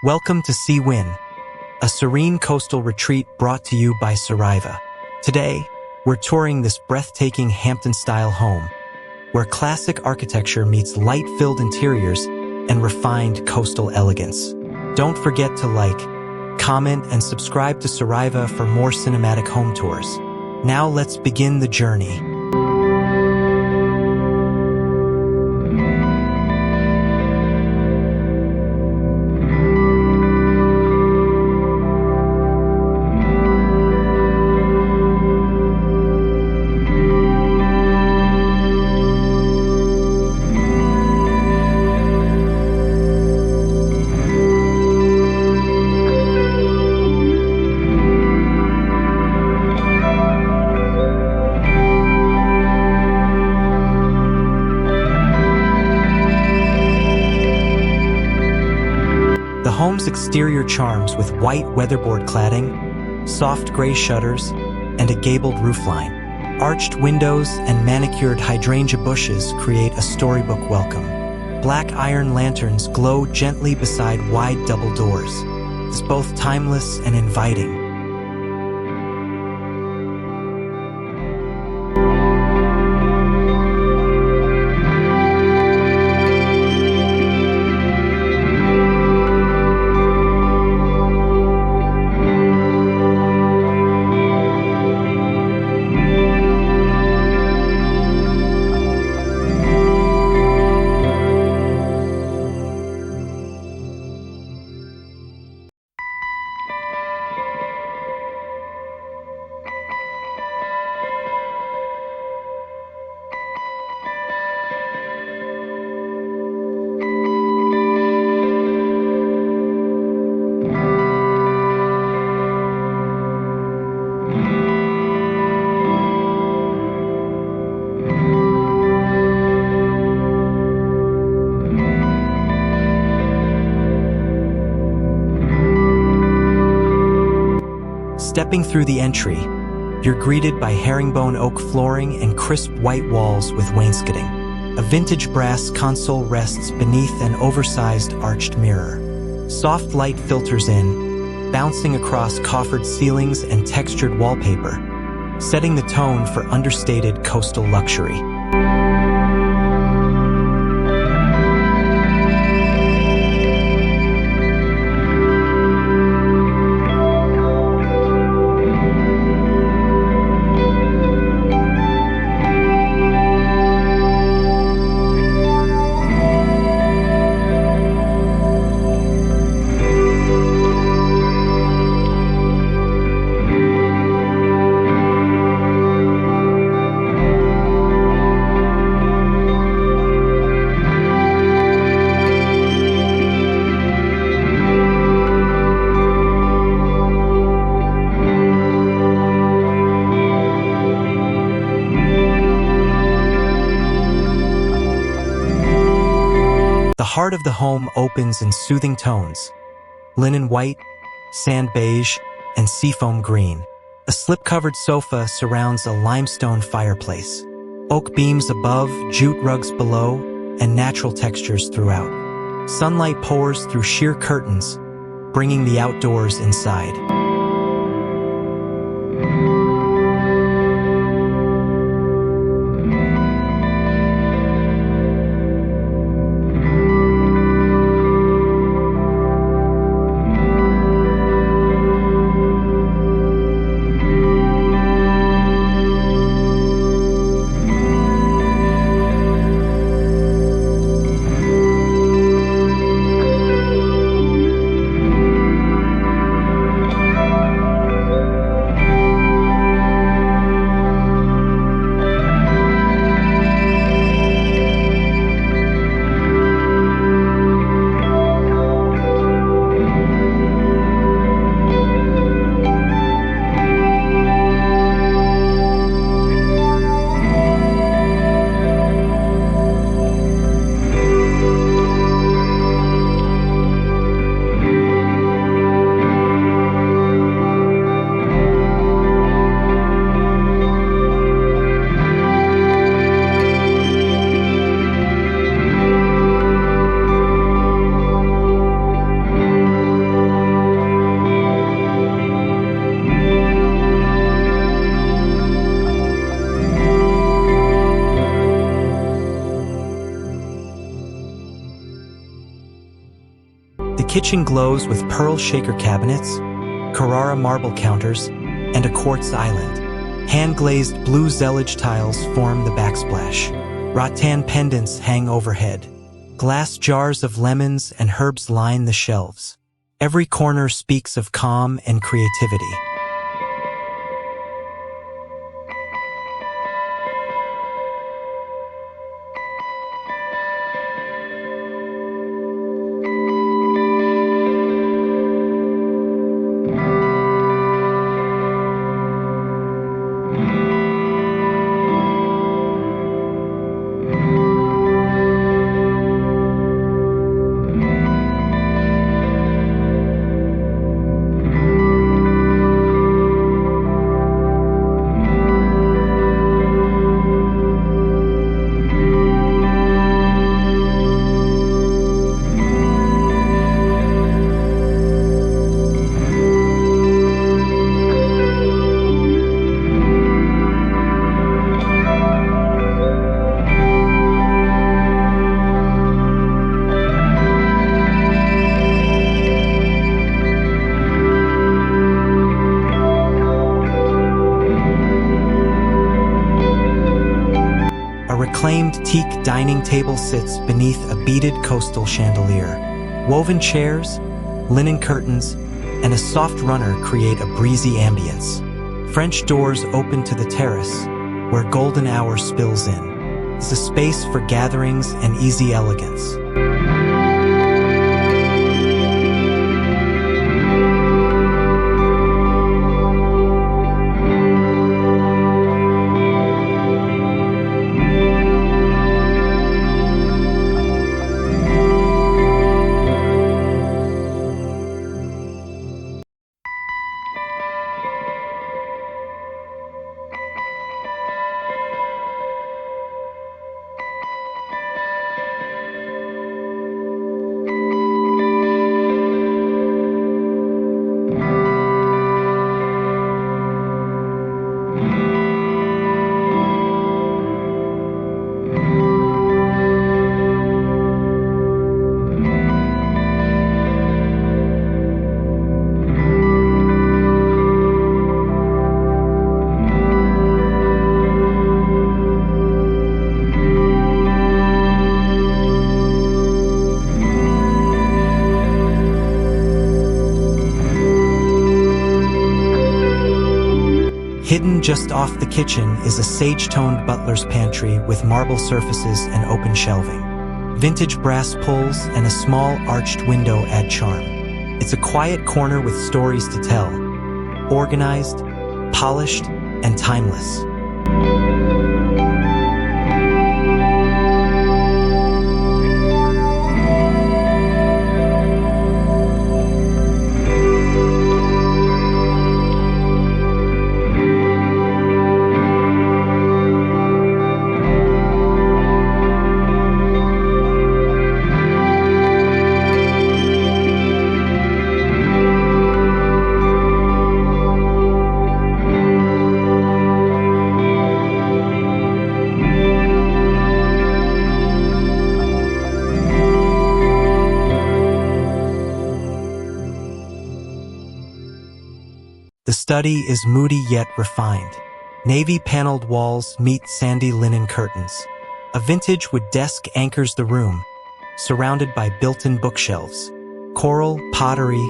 Welcome to Rosewynd, a serene coastal retreat brought to you by Serivah. Today, we're touring this breathtaking Hampton-style home, where classic architecture meets light-filled interiors and refined coastal elegance. Don't forget to like, comment, and subscribe to Serivah for more cinematic home tours. Now let's begin the journey. The home's exterior charms with white weatherboard cladding, soft gray shutters, and a gabled roofline. Arched windows and manicured hydrangea bushes create a storybook welcome. Black iron lanterns glow gently beside wide double doors. It's both timeless and inviting. Stepping through the entry, you're greeted by herringbone oak flooring and crisp white walls with wainscoting. A vintage brass console rests beneath an oversized arched mirror. Soft light filters in, bouncing across coffered ceilings and textured wallpaper, setting the tone for understated coastal luxury. The heart of the home opens in soothing tones: linen white, sand beige, and seafoam green. A slip-covered sofa surrounds a limestone fireplace. Oak beams above, jute rugs below, and natural textures throughout. Sunlight pours through sheer curtains, bringing the outdoors inside. kitchen glows with pearl shaker cabinets, Carrara marble counters, and a quartz island. Hand-glazed blue zellige tiles form the backsplash. Rattan pendants hang overhead. Glass jars of lemons and herbs line the shelves. Every corner speaks of calm and creativity. Reclaimed teak dining table sits beneath a beaded coastal chandelier. Woven chairs, linen curtains, and a soft runner create a breezy ambience. French doors open to the terrace, where golden hour spills in. It's a space for gatherings and easy elegance. Hidden just off the kitchen is a sage-toned butler's pantry with marble surfaces and open shelving. Vintage brass pulls and a small arched window add charm. It's a quiet corner with stories to tell, organized, polished, and timeless. The study is moody yet refined. Navy-paneled walls meet sandy linen curtains. A vintage wood desk anchors the room, surrounded by built-in bookshelves. Coral, pottery,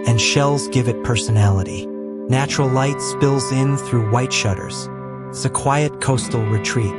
and shells give it personality. Natural light spills in through white shutters. It's a quiet coastal retreat.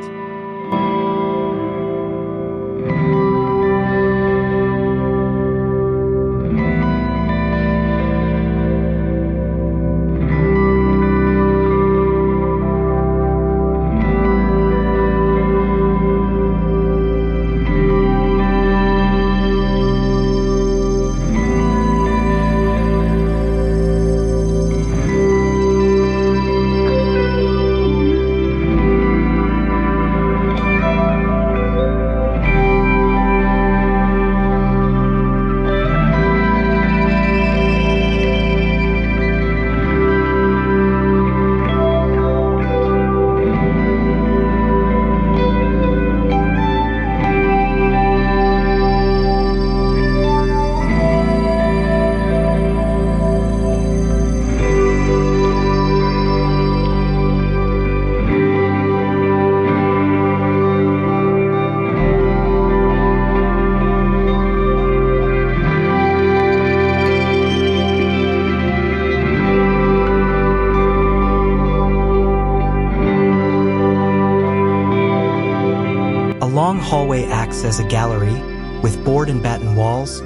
acts as a gallery, with board and batten walls,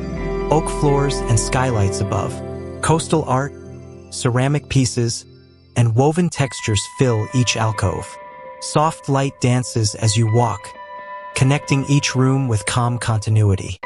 oak floors and skylights above. Coastal art, ceramic pieces, and woven textures fill each alcove. Soft light dances as you walk, connecting each room with calm continuity.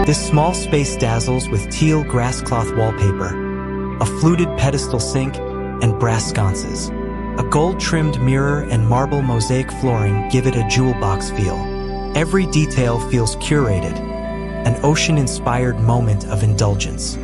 This small space dazzles with teal grass cloth wallpaper, a fluted pedestal sink, and brass sconces. A gold-trimmed mirror and marble mosaic flooring give it a jewel box feel. Every detail feels curated, an ocean-inspired moment of indulgence.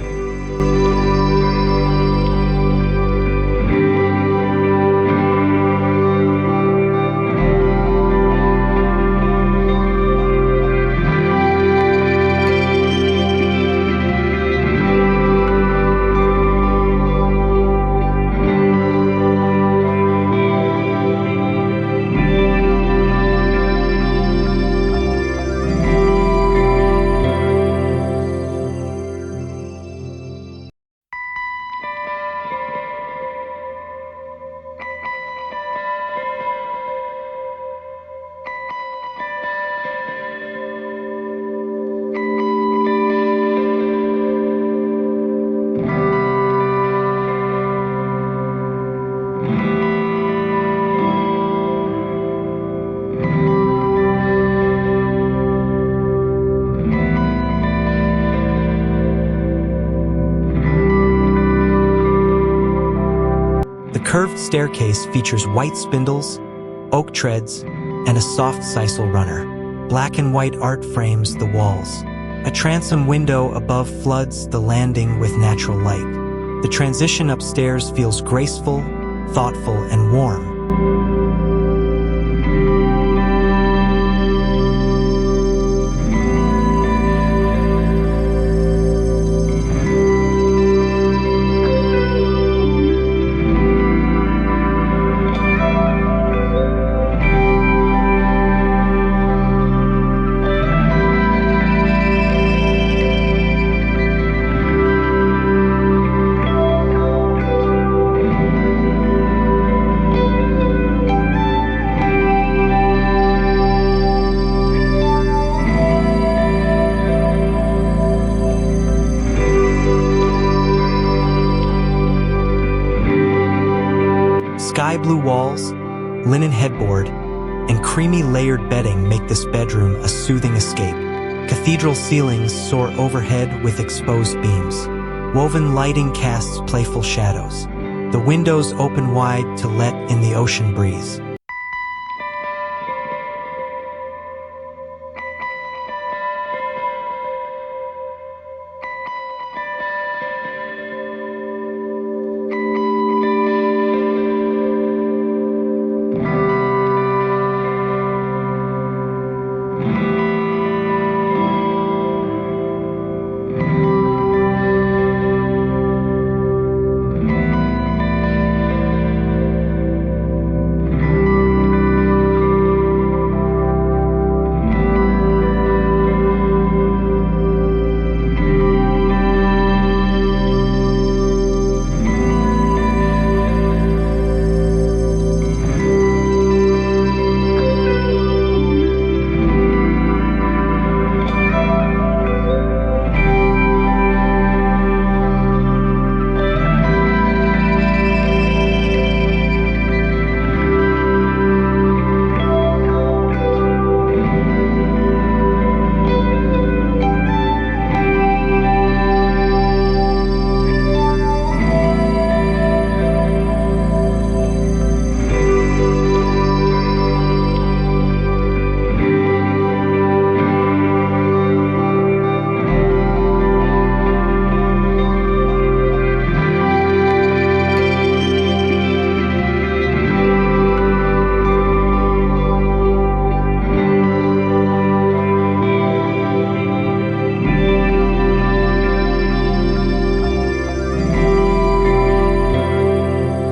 The curved staircase features white spindles, oak treads, and a soft sisal runner. Black and white art frames the walls. A transom window above floods the landing with natural light. The transition upstairs feels graceful, thoughtful, and warm. Sky blue walls, linen headboard, and creamy layered bedding make this bedroom a soothing escape. Cathedral ceilings soar overhead with exposed beams. Woven lighting casts playful shadows. The windows open wide to let in the ocean breeze.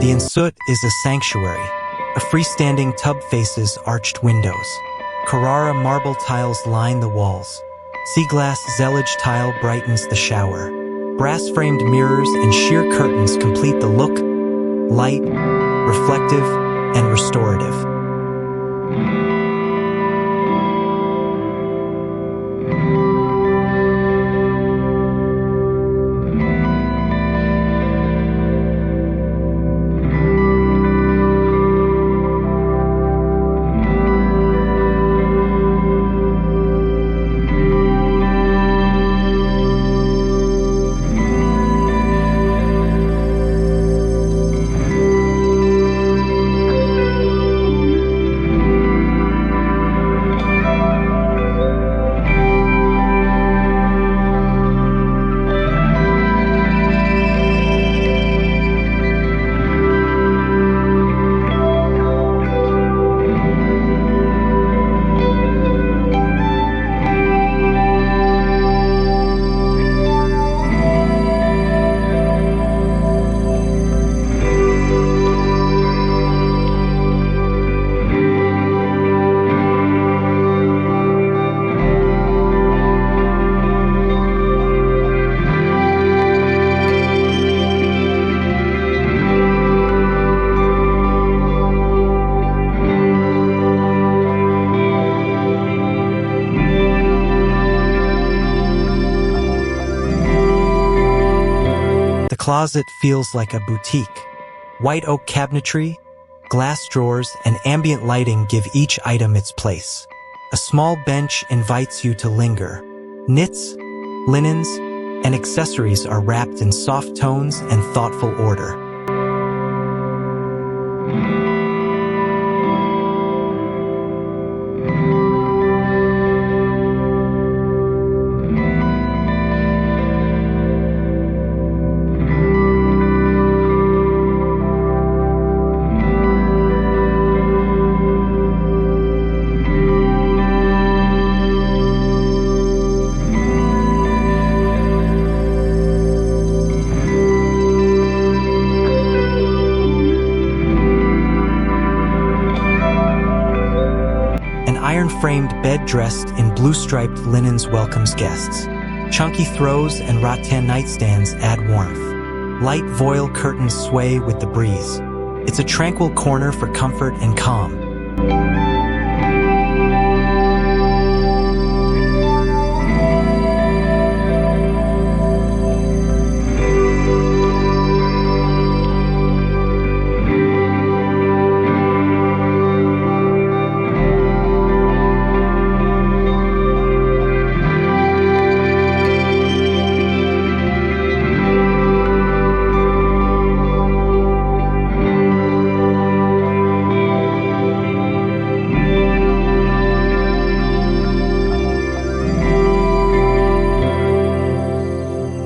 The ensuite is a sanctuary. A freestanding tub faces arched windows. Carrara marble tiles line the walls. Seagrass zellige tile brightens the shower. Brass-framed mirrors and sheer curtains complete the look, light, reflective, and restorative. The closet feels like a boutique. White oak cabinetry, glass drawers, and ambient lighting give each item its place. A small bench invites you to linger. Knits, linens, and accessories are wrapped in soft tones and thoughtful order. Iron-framed bed dressed in blue-striped linens welcomes guests. Chunky throws and rattan nightstands add warmth. Light voile curtains sway with the breeze. It's a tranquil corner for comfort and calm.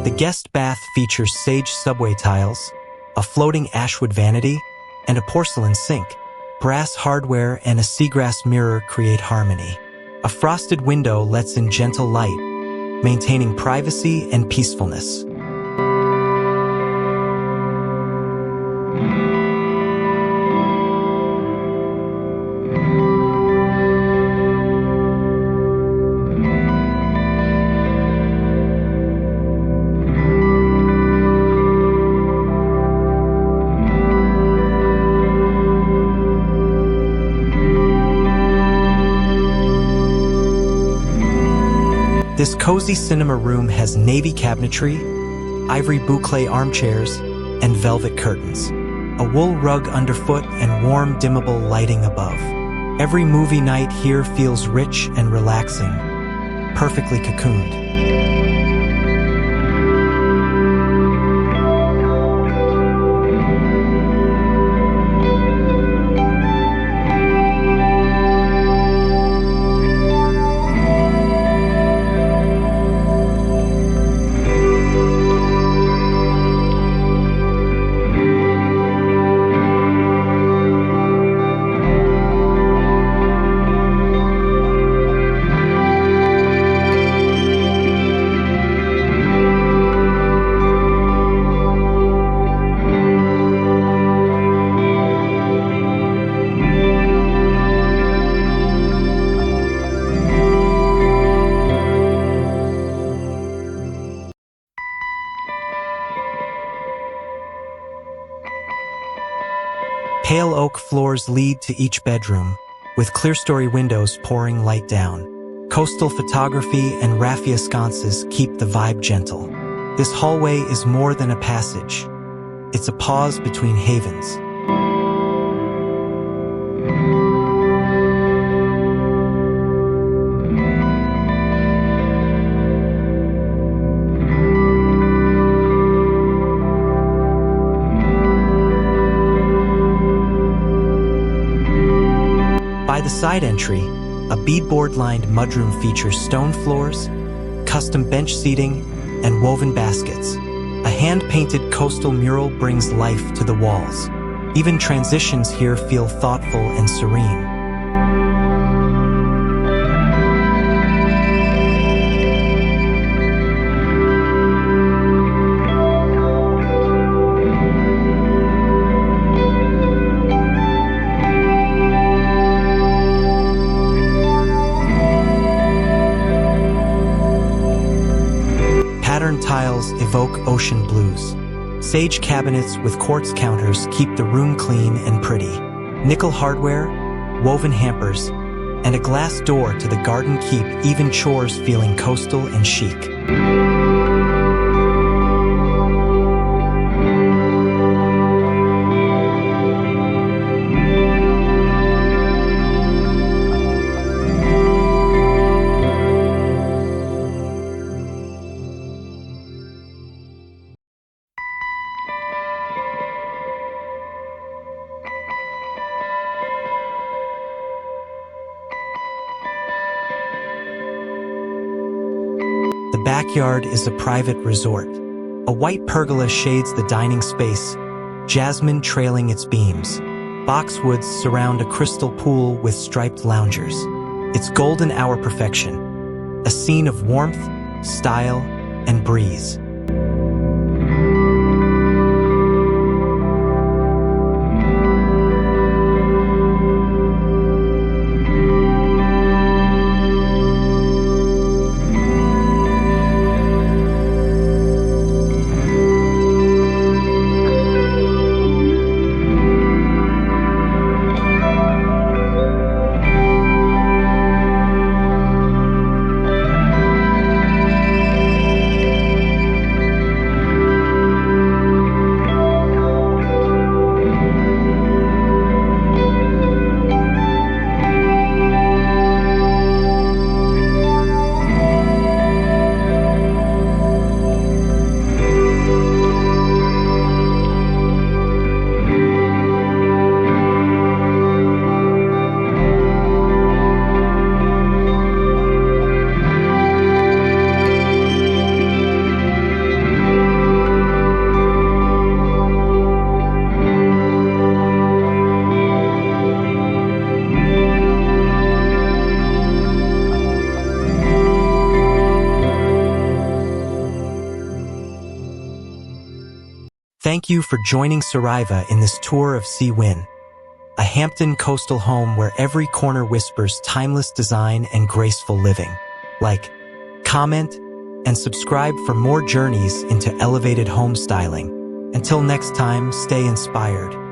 The guest bath features sage subway tiles, a floating ashwood vanity, and a porcelain sink. Brass hardware and a seagrass mirror create harmony. A frosted window lets in gentle light, maintaining privacy and peacefulness. This cozy cinema room has navy cabinetry, ivory boucle armchairs, and velvet curtains. A wool rug underfoot and warm, dimmable lighting above. Every movie night here feels rich and relaxing, perfectly cocooned. Pale oak floors lead to each bedroom, with clerestory windows pouring light down. Coastal photography and raffia sconces keep the vibe gentle. This hallway is more than a passage. It's a pause between havens. By the side entry, a beadboard-lined mudroom features stone floors, custom bench seating, and woven baskets. A hand-painted coastal mural brings life to the walls. Even transitions here feel thoughtful and serene. Patterned tiles evoke ocean blues. Sage cabinets with quartz counters keep the room clean and pretty. Nickel hardware, woven hampers, and a glass door to the garden keep even chores feeling coastal and chic. The backyard is a private resort. A white pergola shades the dining space, jasmine trailing its beams. Boxwoods surround a crystal pool with striped loungers. It's golden hour perfection, a scene of warmth, style, and breeze. Thank you for joining Serivah in this tour of Rosewynd, a Hampton coastal home where every corner whispers timeless design and graceful living. Like, comment, and subscribe for more journeys into elevated home styling. Until next time, stay inspired.